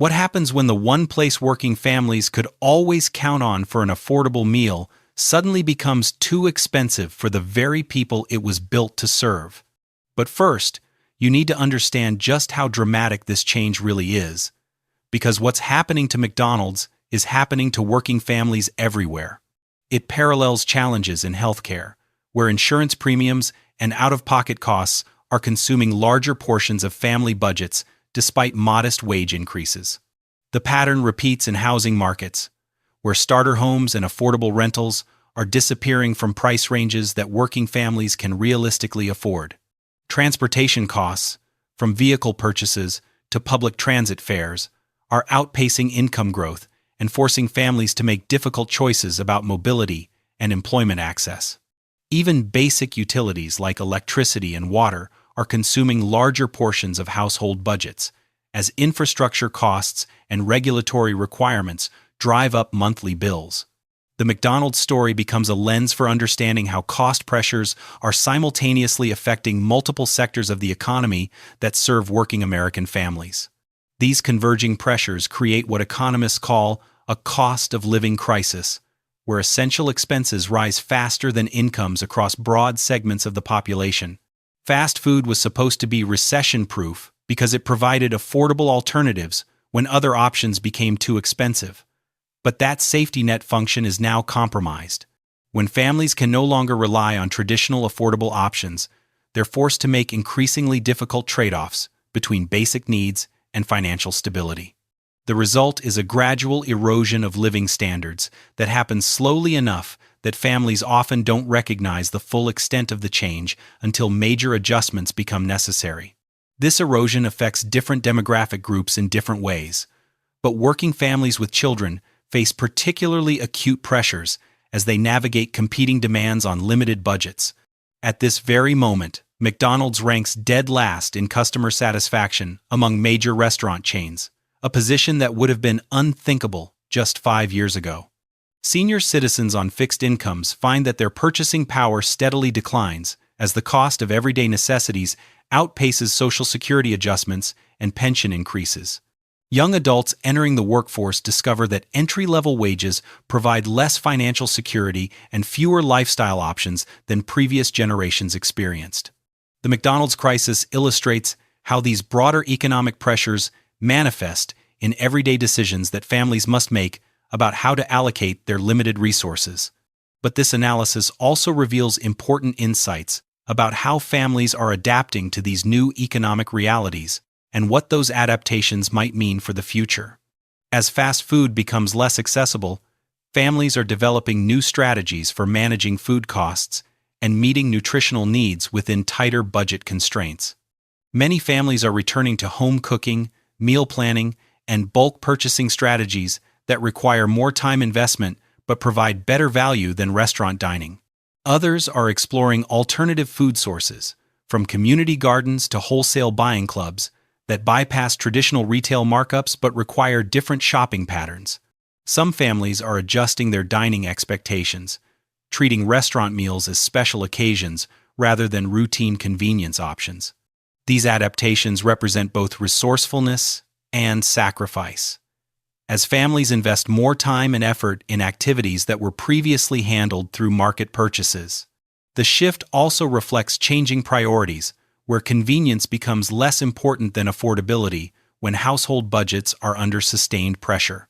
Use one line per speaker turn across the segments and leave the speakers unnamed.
What happens when the one place working families could always count on for an affordable meal suddenly becomes too expensive for the very people it was built to serve? But first, you need to understand just how dramatic this change really is, because what's happening to McDonald's is happening to working families everywhere. It parallels challenges in healthcare, where insurance premiums and out-of-pocket costs are consuming larger portions of family budgets despite modest wage increases. The pattern repeats in housing markets, where starter homes and affordable rentals are disappearing from price ranges that working families can realistically afford. Transportation costs, from vehicle purchases to public transit fares, are outpacing income growth and forcing families to make difficult choices about mobility and employment access. Even basic utilities like electricity and water are consuming larger portions of household budgets, as infrastructure costs and regulatory requirements drive up monthly bills. The McDonald's story becomes a lens for understanding how cost pressures are simultaneously affecting multiple sectors of the economy that serve working American families. These converging pressures create what economists call a cost of living crisis, where essential expenses rise faster than incomes across broad segments of the population. Fast food was supposed to be recession-proof because it provided affordable alternatives when other options became too expensive. But that safety net function is now compromised. When families can no longer rely on traditional affordable options, they're forced to make increasingly difficult trade-offs between basic needs and financial stability. The result is a gradual erosion of living standards that happens slowly enough that families often don't recognize the full extent of the change until major adjustments become necessary. This erosion affects different demographic groups in different ways, but working families with children face particularly acute pressures as they navigate competing demands on limited budgets. At this very moment, McDonald's ranks dead last in customer satisfaction among major restaurant chains, a position that would have been unthinkable just 5 years ago. Senior citizens on fixed incomes find that their purchasing power steadily declines as the cost of everyday necessities outpaces Social Security adjustments and pension increases. Young adults entering the workforce discover that entry-level wages provide less financial security and fewer lifestyle options than previous generations experienced. The McDonald's crisis illustrates how these broader economic pressures manifest in everyday decisions that families must make about how to allocate their limited resources. But this analysis also reveals important insights about how families are adapting to these new economic realities and what those adaptations might mean for the future. As fast food becomes less accessible, families are developing new strategies for managing food costs and meeting nutritional needs within tighter budget constraints. Many families are returning to home cooking, meal planning, and bulk purchasing strategies that require more time investment but provide better value than restaurant dining. Others are exploring alternative food sources, from community gardens to wholesale buying clubs, that bypass traditional retail markups but require different shopping patterns. Some families are adjusting their dining expectations, treating restaurant meals as special occasions rather than routine convenience options. These adaptations represent both resourcefulness and sacrifice, as families invest more time and effort in activities that were previously handled through market purchases. The shift also reflects changing priorities, where convenience becomes less important than affordability when household budgets are under sustained pressure.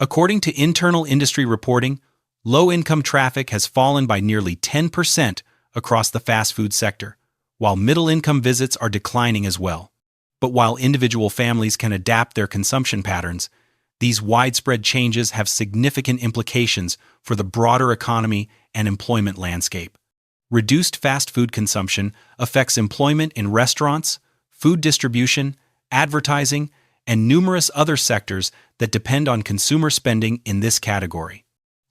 According to internal industry reporting, low-income traffic has fallen by nearly 10% across the fast food sector, while middle-income visits are declining as well. But while individual families can adapt their consumption patterns, these widespread changes have significant implications for the broader economy and employment landscape. Reduced fast food consumption affects employment in restaurants, food distribution, advertising, and numerous other sectors that depend on consumer spending in this category.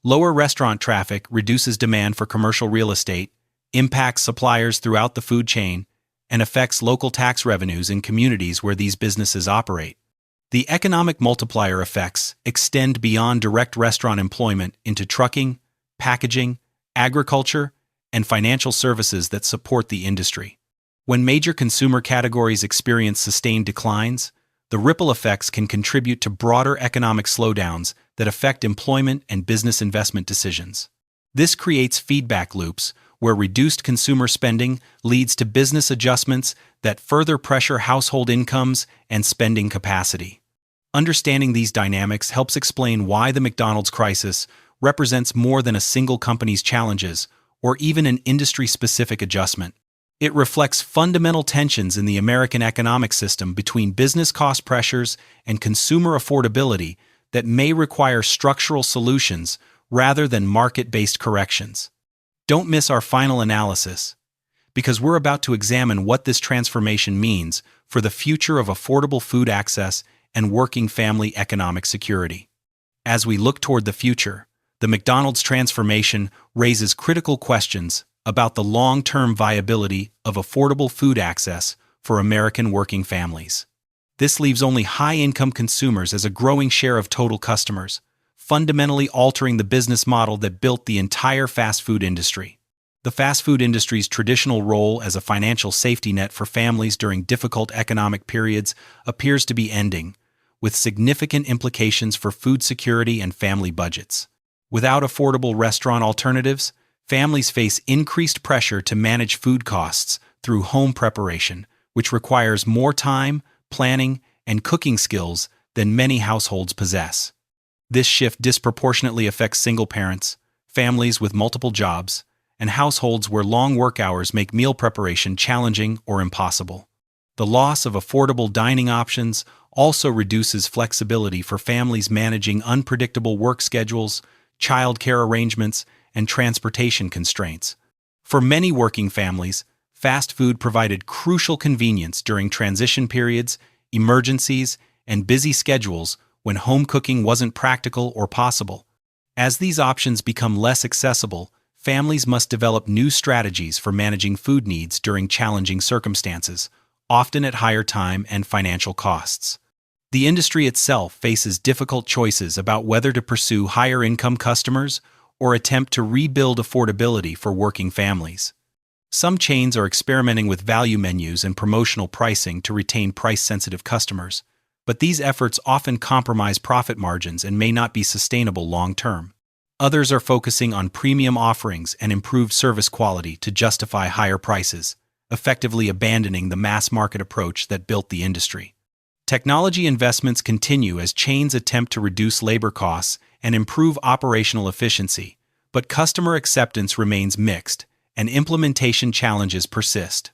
Lower restaurant traffic reduces demand for commercial real estate, impacts suppliers throughout the food chain, and affects local tax revenues in communities where these businesses operate. The economic multiplier effects extend beyond direct restaurant employment into trucking, packaging, agriculture, and financial services that support the industry. When major consumer categories experience sustained declines, The ripple effects can contribute to broader economic slowdowns that affect employment and business investment decisions. This creates feedback loops where reduced consumer spending leads to business adjustments that further pressure household incomes and spending capacity. Understanding these dynamics helps explain why the McDonald's crisis represents more than a single company's challenges or even an industry-specific adjustment. It reflects fundamental tensions in the American economic system between business cost pressures and consumer affordability that may require structural solutions rather than market-based corrections. Don't miss our final analysis, because we're about to examine what this transformation means for the future of affordable food access and working family economic security. As we look toward the future, the McDonald's transformation raises critical questions about the long-term viability of affordable food access for American working families. This leaves only high-income consumers as a growing share of total customers, fundamentally altering the business model that built the entire fast food industry. The fast food industry's traditional role as a financial safety net for families during difficult economic periods appears to be ending, with significant implications for food security and family budgets. Without affordable restaurant alternatives, families face increased pressure to manage food costs through home preparation, which requires more time, planning, and cooking skills than many households possess. This shift disproportionately affects single parents, families with multiple jobs, and households where long work hours make meal preparation challenging or impossible. The loss of affordable dining options also reduces flexibility for families managing unpredictable work schedules, childcare arrangements, and transportation constraints. For many working families, fast food provided crucial convenience during transition periods, emergencies, and busy schedules when home cooking wasn't practical or possible. As these options become less accessible, families must develop new strategies for managing food needs during challenging circumstances, often at higher time and financial costs. The industry itself faces difficult choices about whether to pursue higher-income customers or attempt to rebuild affordability for working families. Some chains are experimenting with value menus and promotional pricing to retain price-sensitive customers, but these efforts often compromise profit margins and may not be sustainable long-term. Others are focusing on premium offerings and improved service quality to justify higher prices, effectively abandoning the mass-market approach that built the industry. Technology investments continue as chains attempt to reduce labor costs and improve operational efficiency, but customer acceptance remains mixed, and implementation challenges persist.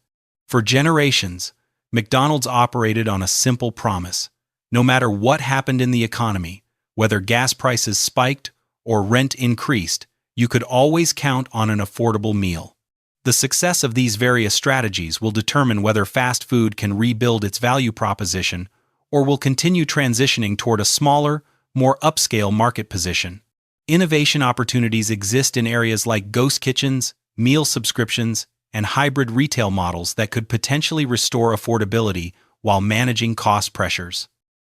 For generations, McDonald's operated on a simple promise: no matter what happened in the economy, whether gas prices spiked or rent increased, you could always count on an affordable meal. The success of these various strategies will determine whether fast food can rebuild its value proposition or will continue transitioning toward a smaller, more upscale market position. Innovation opportunities exist in areas like ghost kitchens, meal subscriptions, and hybrid retail models that could potentially restore affordability while managing cost pressures.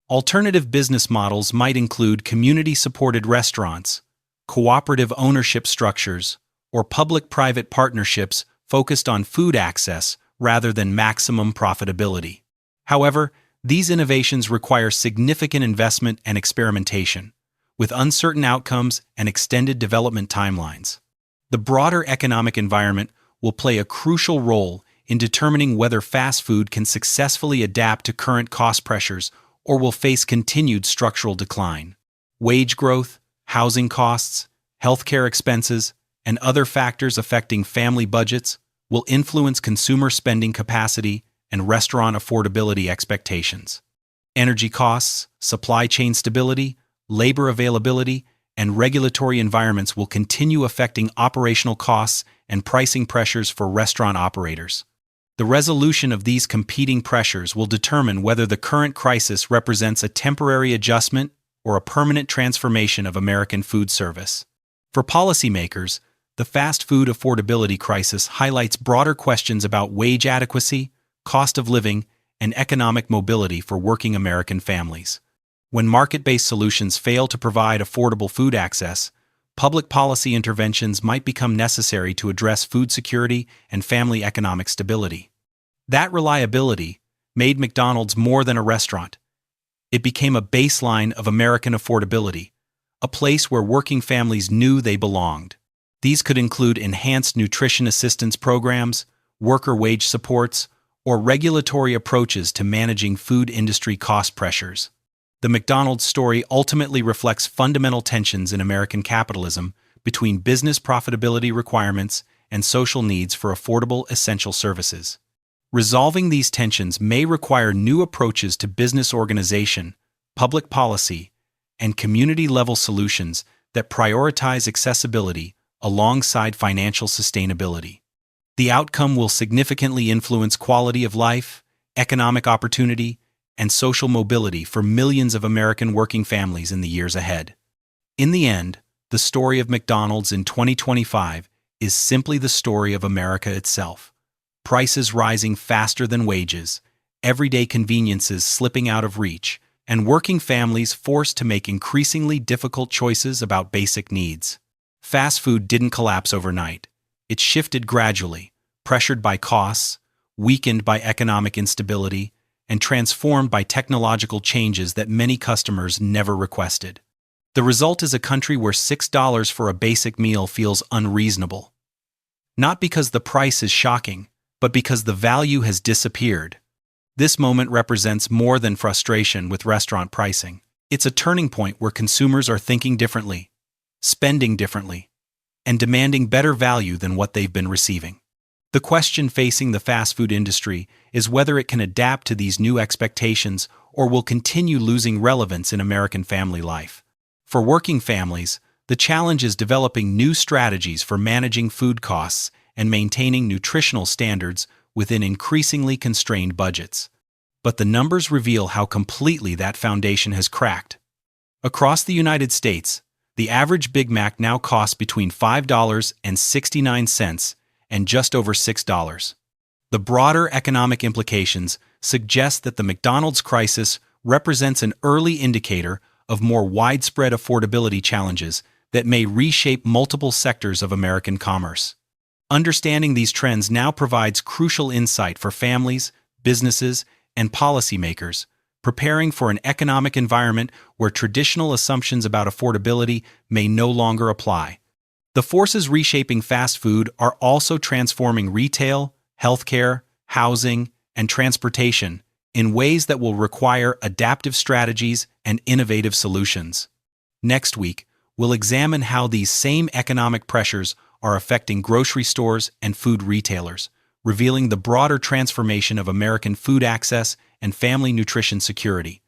Alternative business models might include community-supported restaurants, cooperative ownership structures, or public-private partnerships focused on food access rather than maximum profitability. However, these innovations require significant investment and experimentation, with uncertain outcomes and extended development timelines. The broader economic environment will play a crucial role in determining whether fast food can successfully adapt to current cost pressures or will face continued structural decline. Wage growth, housing costs, healthcare expenses, and other factors affecting family budgets will influence consumer spending capacity and restaurant affordability expectations. Energy costs, supply chain stability, labor availability, and regulatory environments will continue affecting operational costs and pricing pressures for restaurant operators. The resolution of these competing pressures will determine whether the current crisis represents a temporary adjustment or a permanent transformation of American food service. For policymakers, the fast food affordability crisis highlights broader questions about wage adequacy, cost of living, and economic mobility for working American families. When market-based solutions fail to provide affordable food access, public policy interventions might become necessary to address food security and family economic stability. That reliability made McDonald's more than a restaurant. It became a baseline of American affordability, a place where working families knew they belonged. These could include enhanced nutrition assistance programs, worker wage supports, or regulatory approaches to managing food industry cost pressures. The McDonald's story ultimately reflects fundamental tensions in American capitalism between business profitability requirements and social needs for affordable essential services. Resolving these tensions may require new approaches to business organization, public policy, and community-level solutions that prioritize accessibility alongside financial sustainability. The outcome will significantly influence quality of life, economic opportunity, and social mobility for millions of American working families in the years ahead. In the end, the story of McDonald's in 2025 is simply the story of America itself. Prices rising faster than wages, everyday conveniences slipping out of reach, and working families forced to make increasingly difficult choices about basic needs. Fast food didn't collapse overnight. It shifted gradually, pressured by costs, weakened by economic instability, and transformed by technological changes that many customers never requested. The result is a country where $6 for a basic meal feels unreasonable. Not because the price is shocking, but because the value has disappeared. This moment represents more than frustration with restaurant pricing. It's a turning point where consumers are thinking differently, spending differently, and demanding better value than what they've been receiving. The question facing the fast food industry is whether it can adapt to these new expectations or will continue losing relevance in American family life. For working families, the challenge is developing new strategies for managing food costs and maintaining nutritional standards within increasingly constrained budgets. But the numbers reveal how completely that foundation has cracked. Across the United States, the average Big Mac now costs between $5.69 and just over $6. The broader economic implications suggest that the McDonald's crisis represents an early indicator of more widespread affordability challenges that may reshape multiple sectors of American commerce. Understanding these trends now provides crucial insight for families, businesses, and policymakers, preparing for an economic environment where traditional assumptions about affordability may no longer apply. The forces reshaping fast food are also transforming retail, healthcare, housing, and transportation in ways that will require adaptive strategies and innovative solutions. Next week, we'll examine how these same economic pressures are affecting grocery stores and food retailers, revealing the broader transformation of American food access and family nutrition security.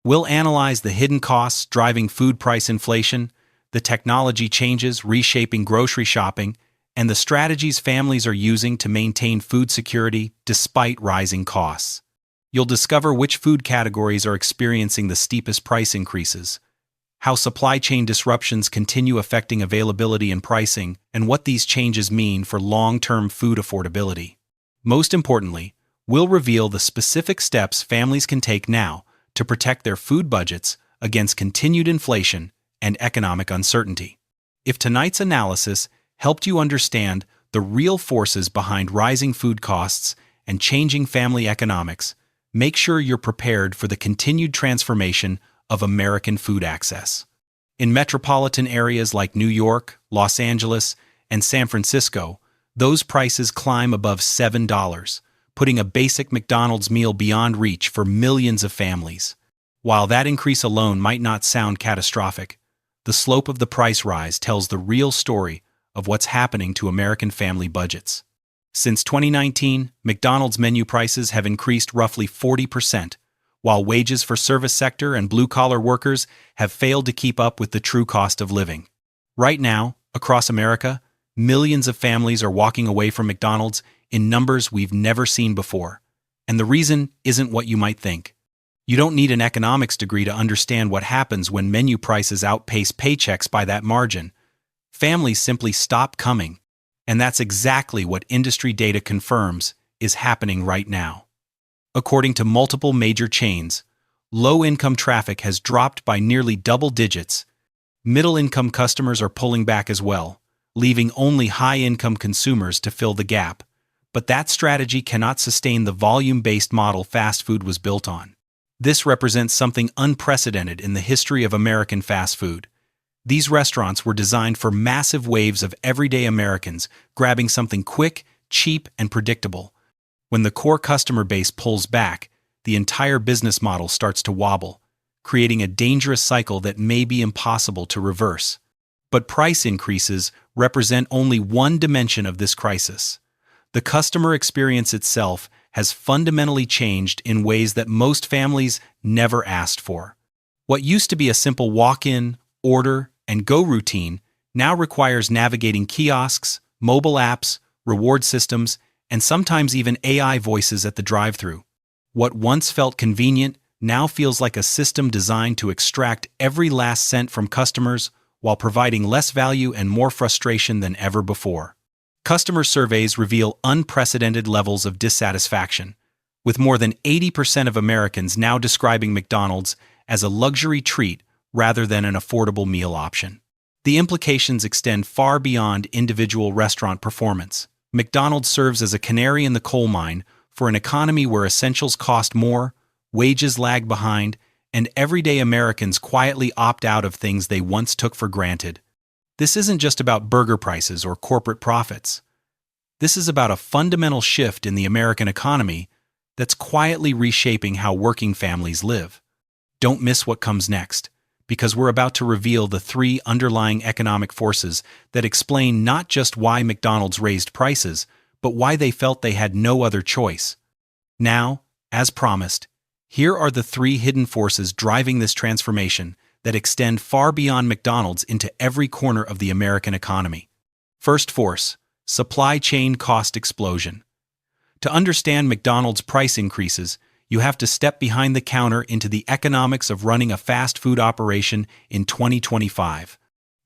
We'll analyze the hidden costs driving food price inflation, the technology changes reshaping grocery shopping, and the strategies families are using to maintain food security despite rising costs. You'll discover which food categories are experiencing the steepest price increases, how supply chain disruptions continue affecting availability and pricing, and what these changes mean for long-term food affordability. Most importantly, we'll reveal the specific steps families can take now to protect their food budgets against continued inflation and economic uncertainty. If tonight's analysis helped you understand the real forces behind rising food costs and changing family economics, make sure you're prepared for the continued transformation of American food access. In metropolitan areas like New York, Los Angeles, and San Francisco, those prices climb above $7, putting a basic McDonald's meal beyond reach for millions of families. While that increase alone might not sound catastrophic, the slope of the price rise tells the real story of what's happening to American family budgets. Since 2019, McDonald's menu prices have increased roughly 40%, while wages for service sector and blue-collar workers have failed to keep up with the true cost of living. Right now, across America, millions of families are walking away from McDonald's in numbers we've never seen before. And the reason isn't what you might think. You don't need an economics degree to understand what happens when menu prices outpace paychecks by that margin. Families simply stop coming. And that's exactly what industry data confirms is happening right now. According to multiple major chains, low-income traffic has dropped by nearly double digits. Middle-income customers are pulling back as well, leaving only high-income consumers to fill the gap. But that strategy cannot sustain the volume-based model fast food was built on. This represents something unprecedented in the history of American fast food. These restaurants were designed for massive waves of everyday Americans grabbing something quick, cheap, and predictable. When the core customer base pulls back, the entire business model starts to wobble, creating a dangerous cycle that may be impossible to reverse. But price increases represent only one dimension of this crisis. The customer experience itself has fundamentally changed in ways that most families never asked for. What used to be a simple walk-in, order, and go routine now requires navigating kiosks, mobile apps, reward systems, and sometimes even AI voices at the drive-thru. What once felt convenient now feels like a system designed to extract every last cent from customers while providing less value and more frustration than ever before. Customer surveys reveal unprecedented levels of dissatisfaction, with more than 80% of Americans now describing McDonald's as a luxury treat rather than an affordable meal option. The implications extend far beyond individual restaurant performance. McDonald's serves as a canary in the coal mine for an economy where essentials cost more, wages lag behind, and everyday Americans quietly opt out of things they once took for granted. This isn't just about burger prices or corporate profits. This is about a fundamental shift in the American economy that's quietly reshaping how working families live. Don't miss what comes next, because we're about to reveal the three underlying economic forces that explain not just why McDonald's raised prices, but why they felt they had no other choice. Now, as promised, here are the three hidden forces driving this transformation that extend far beyond McDonald's into every corner of the American economy. First force, supply chain cost explosion. To understand McDonald's price increases, you have to step behind the counter into the economics of running a fast food operation in 2025.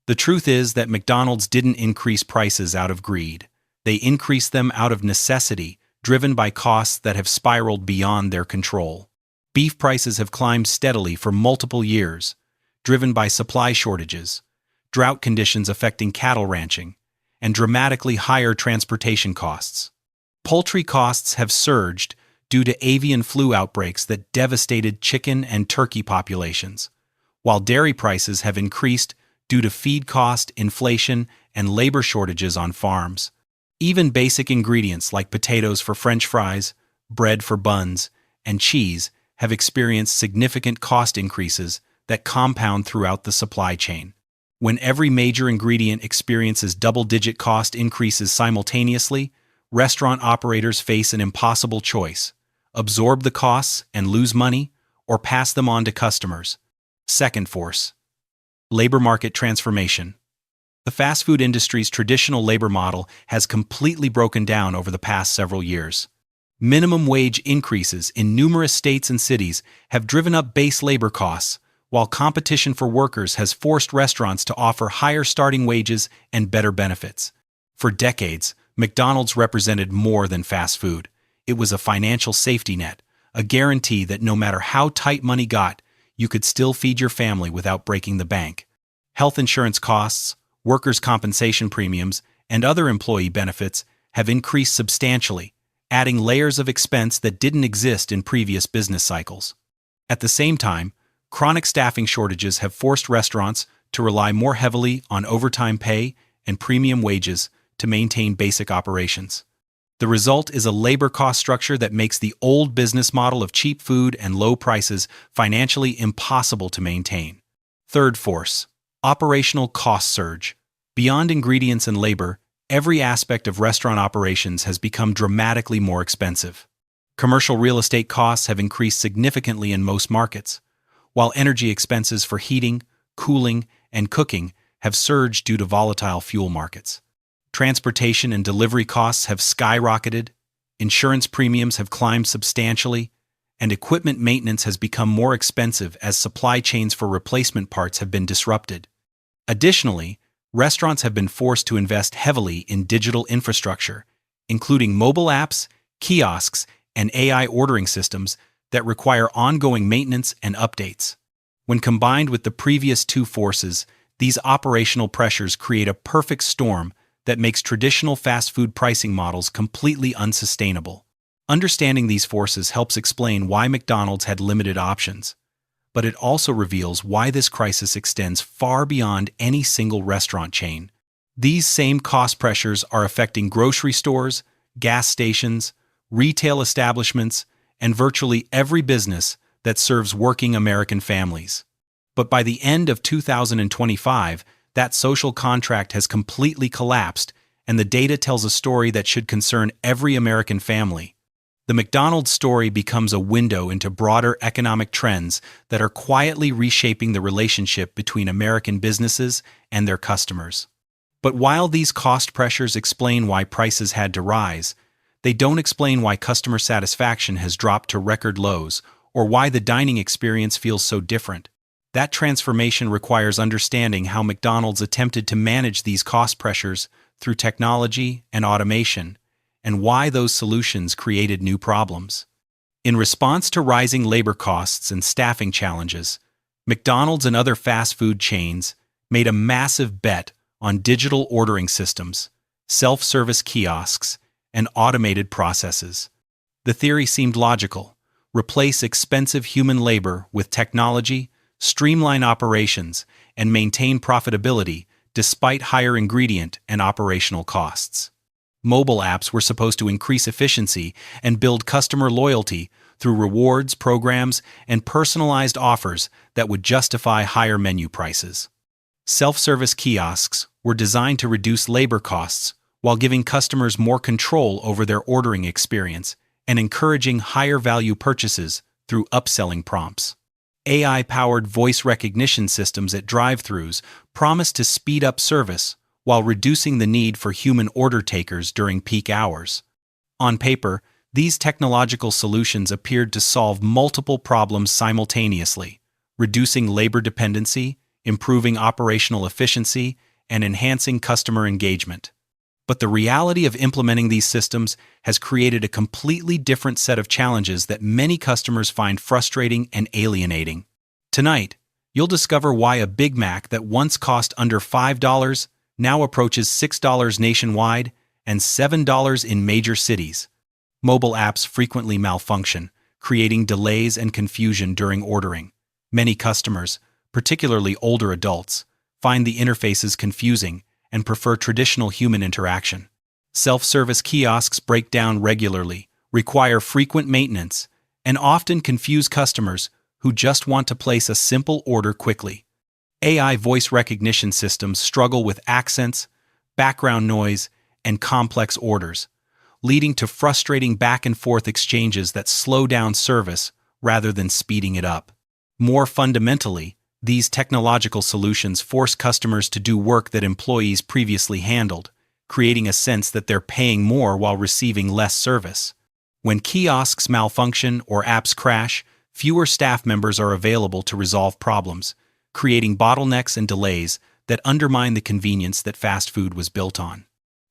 The truth is that McDonald's didn't increase prices out of greed. They increased them out of necessity, driven by costs that have spiraled beyond their control. Beef prices have climbed steadily for multiple years, driven by supply shortages, drought conditions affecting cattle ranching, and dramatically higher transportation costs. Poultry costs have surged due to avian flu outbreaks that devastated chicken and turkey populations, while dairy prices have increased due to feed cost, inflation, and labor shortages on farms. Even basic ingredients like potatoes for French fries, bread for buns, and cheese have experienced significant cost increases that compound throughout the supply chain. When every major ingredient experiences double-digit cost increases simultaneously, restaurant operators face an impossible choice: absorb the costs and lose money, or pass them on to customers. Second force, labor market transformation. The fast food industry's traditional labor model has completely broken down over the past several years. Minimum wage increases in numerous states and cities have driven up base labor costs, while competition for workers has forced restaurants to offer higher starting wages and better benefits. For decades, McDonald's represented more than fast food. It was a financial safety net, a guarantee that no matter how tight money got, you could still feed your family without breaking the bank. Health insurance costs, workers' compensation premiums, and other employee benefits have increased substantially, adding layers of expense that didn't exist in previous business cycles. At the same time, chronic staffing shortages have forced restaurants to rely more heavily on overtime pay and premium wages to maintain basic operations. The result is a labor cost structure that makes the old business model of cheap food and low prices financially impossible to maintain. Third force, operational cost surge. Beyond ingredients and labor, every aspect of restaurant operations has become dramatically more expensive. Commercial real estate costs have increased significantly in most markets, while energy expenses for heating, cooling, and cooking have surged due to volatile fuel markets. Transportation and delivery costs have skyrocketed, insurance premiums have climbed substantially, and equipment maintenance has become more expensive as supply chains for replacement parts have been disrupted. Additionally, restaurants have been forced to invest heavily in digital infrastructure, including mobile apps, kiosks, and AI ordering systems that require ongoing maintenance and updates. When combined with the previous two forces, these operational pressures create a perfect storm that makes traditional fast food pricing models completely unsustainable. Understanding these forces helps explain why McDonald's had limited options, but it also reveals why this crisis extends far beyond any single restaurant chain. These same cost pressures are affecting grocery stores, gas stations, retail establishments, and virtually every business that serves working American families. But by the end of 2025, that social contract has completely collapsed, and the data tells a story that should concern every American family. The McDonald's story becomes a window into broader economic trends that are quietly reshaping the relationship between American businesses and their customers. But while these cost pressures explain why prices had to rise, they don't explain why customer satisfaction has dropped to record lows or why the dining experience feels so different. That transformation requires understanding how McDonald's attempted to manage these cost pressures through technology and automation, and why those solutions created new problems. In response to rising labor costs and staffing challenges, McDonald's and other fast food chains made a massive bet on digital ordering systems, self-service kiosks, and automated processes. The theory seemed logical: replace expensive human labor with technology, streamline operations, and maintain profitability despite higher ingredient and operational costs. Mobile apps were supposed to increase efficiency and build customer loyalty through rewards programs and personalized offers that would justify higher menu prices. Self-service kiosks were designed to reduce labor costs while giving customers more control over their ordering experience and encouraging higher-value purchases through upselling prompts. AI-powered voice recognition systems at drive-thrus promised to speed up service while reducing the need for human order takers during peak hours. On paper, these technological solutions appeared to solve multiple problems simultaneously, reducing labor dependency, improving operational efficiency, and enhancing customer engagement. But the reality of implementing these systems has created a completely different set of challenges that many customers find frustrating and alienating. Tonight, you'll discover why a Big Mac that once cost under $5 now approaches $6 nationwide and $7 in major cities. Mobile apps frequently malfunction, creating delays and confusion during ordering. Many customers, particularly older adults, find the interfaces confusing and prefer traditional human interaction. Self-service kiosks break down regularly, require frequent maintenance, and often confuse customers who just want to place a simple order quickly. AI voice recognition systems struggle with accents, background noise, and complex orders, leading to frustrating back-and-forth exchanges that slow down service rather than speeding it up. More fundamentally, these technological solutions force customers to do work that employees previously handled, creating a sense that they're paying more while receiving less service. When kiosks malfunction or apps crash, fewer staff members are available to resolve problems, creating bottlenecks and delays that undermine the convenience that fast food was built on.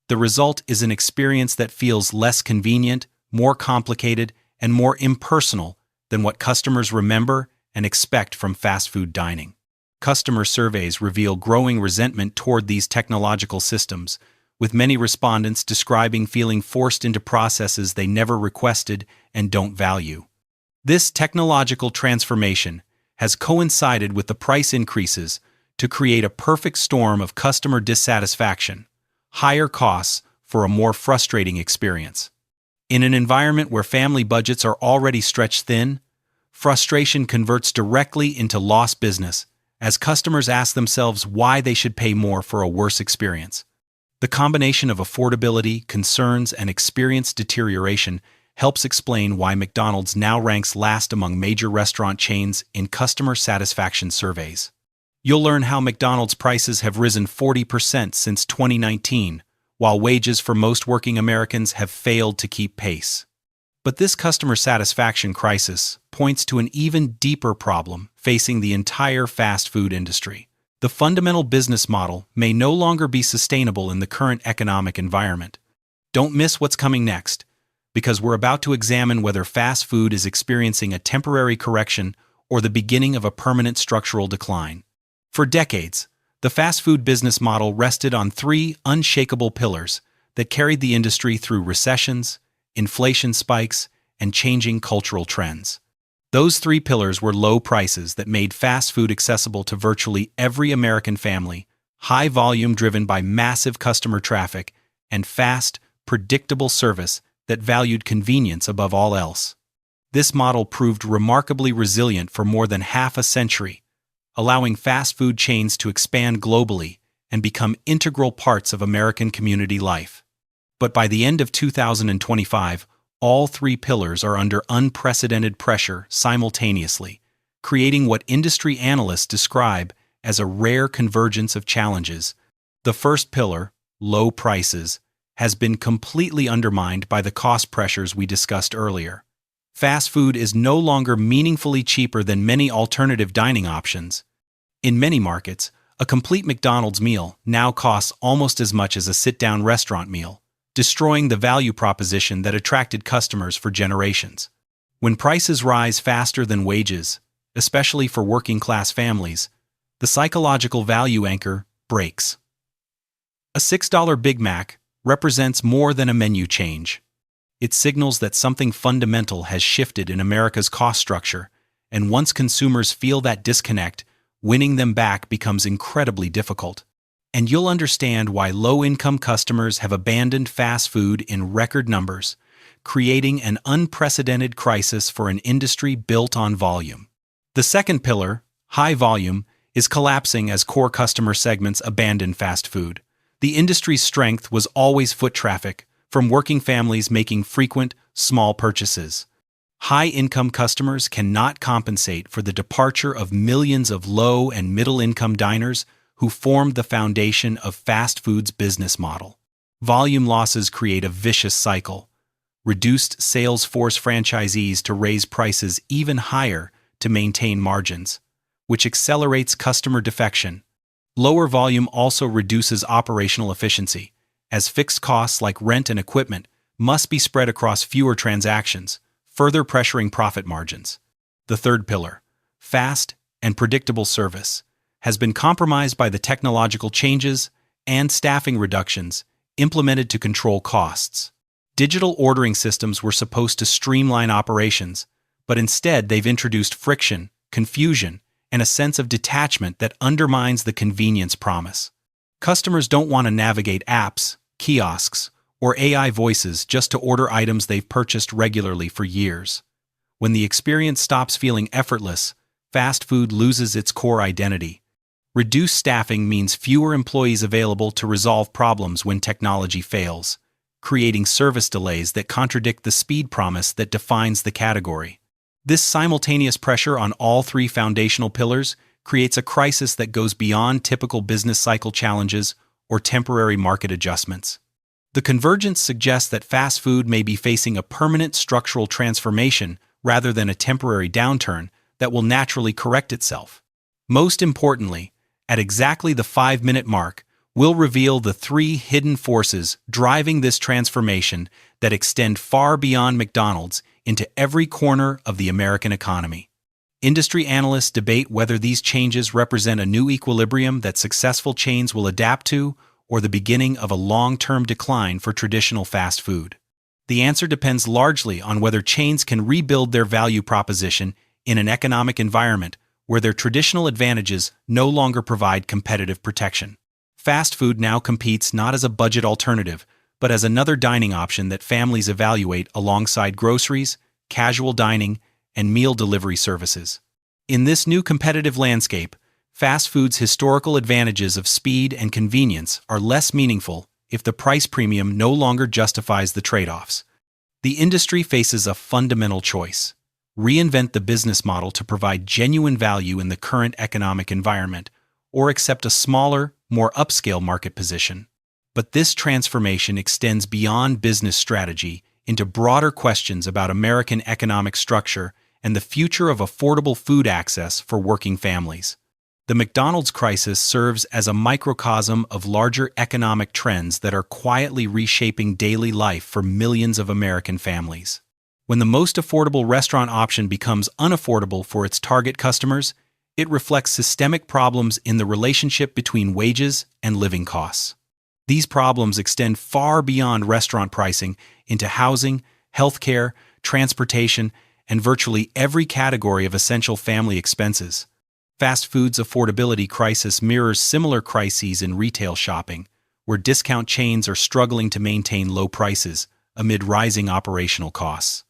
The result is an experience that feels less convenient, more complicated, and more impersonal than what customers remember and expect from fast food dining. Customer surveys reveal growing resentment toward these technological systems, with many respondents describing feeling forced into processes they never requested and don't value. This technological transformation has coincided with the price increases to create a perfect storm of customer dissatisfaction, higher costs for a more frustrating experience. In an environment where family budgets are already stretched thin, frustration converts directly into lost business as customers ask themselves why they should pay more for a worse experience. The combination of affordability, concerns, and experience deterioration helps explain why McDonald's now ranks last among major restaurant chains in customer satisfaction surveys. You'll learn how McDonald's prices have risen 40% since 2019, while wages for most working Americans have failed to keep pace. But this customer satisfaction crisis points to an even deeper problem facing the entire fast food industry. The fundamental business model may no longer be sustainable in the current economic environment. Don't miss what's coming next, because we're about to examine whether fast food is experiencing a temporary correction or the beginning of a permanent structural decline. For decades, the fast food business model rested on three unshakable pillars that carried the industry through recessions, inflation spikes, and changing cultural trends. Those three pillars were low prices that made fast food accessible to virtually every American family, high volume driven by massive customer traffic, and fast, predictable service that valued convenience above all else. This model proved remarkably resilient for more than half a century, allowing fast food chains to expand globally and become integral parts of American community life. But by the end of 2025, all three pillars are under unprecedented pressure simultaneously, creating what industry analysts describe as a rare convergence of challenges. The first pillar, low prices, has been completely undermined by the cost pressures we discussed earlier. Fast food is no longer meaningfully cheaper than many alternative dining options. In many markets, a complete McDonald's meal now costs almost as much as a sit-down restaurant meal, destroying the value proposition that attracted customers for generations. When prices rise faster than wages, especially for working-class families, the psychological value anchor breaks. A $6 Big Mac represents more than a menu change. It signals that something fundamental has shifted in America's cost structure, and once consumers feel that disconnect, winning them back becomes incredibly difficult. And you'll understand why low-income customers have abandoned fast food in record numbers, creating an unprecedented crisis for an industry built on volume. The second pillar, high volume, is collapsing as core customer segments abandon fast food. The industry's strength was always foot traffic, from working families making frequent, small purchases. High-income customers cannot compensate for the departure of millions of low- and middle-income diners who formed the foundation of fast food's business model. Volume losses create a vicious cycle. Reduced sales force franchisees to raise prices even higher to maintain margins, which accelerates customer defection. Lower volume also reduces operational efficiency, as fixed costs like rent and equipment must be spread across fewer transactions, further pressuring profit margins. The third pillar, fast and predictable service, has been compromised by the technological changes and staffing reductions implemented to control costs. Digital ordering systems were supposed to streamline operations, but instead they've introduced friction, confusion, and a sense of detachment that undermines the convenience promise. Customers don't want to navigate apps, kiosks, or AI voices just to order items they've purchased regularly for years. When the experience stops feeling effortless, fast food loses its core identity. Reduced staffing means fewer employees available to resolve problems when technology fails, creating service delays that contradict the speed promise that defines the category. This simultaneous pressure on all three foundational pillars creates a crisis that goes beyond typical business cycle challenges or temporary market adjustments. The convergence suggests that fast food may be facing a permanent structural transformation rather than a temporary downturn that will naturally correct itself. Most importantly, at exactly the 5-minute mark, we'll reveal the three hidden forces driving this transformation that extend far beyond McDonald's into every corner of the American economy. Industry analysts debate whether these changes represent a new equilibrium that successful chains will adapt to or the beginning of a long-term decline for traditional fast food. The answer depends largely on whether chains can rebuild their value proposition in an economic environment where their traditional advantages no longer provide competitive protection. Fast food now competes not as a budget alternative, but as another dining option that families evaluate alongside groceries, casual dining, and meal delivery services. In this new competitive landscape, fast food's historical advantages of speed and convenience are less meaningful if the price premium no longer justifies the trade-offs. The industry faces a fundamental choice: reinvent the business model to provide genuine value in the current economic environment, or accept a smaller, more upscale market position. But this transformation extends beyond business strategy into broader questions about American economic structure and the future of affordable food access for working families. The McDonald's crisis serves as a microcosm of larger economic trends that are quietly reshaping daily life for millions of American families. When the most affordable restaurant option becomes unaffordable for its target customers, it reflects systemic problems in the relationship between wages and living costs. These problems extend far beyond restaurant pricing into housing, healthcare, transportation, and virtually every category of essential family expenses. Fast food's affordability crisis mirrors similar crises in retail shopping, where discount chains are struggling to maintain low prices amid rising operational costs.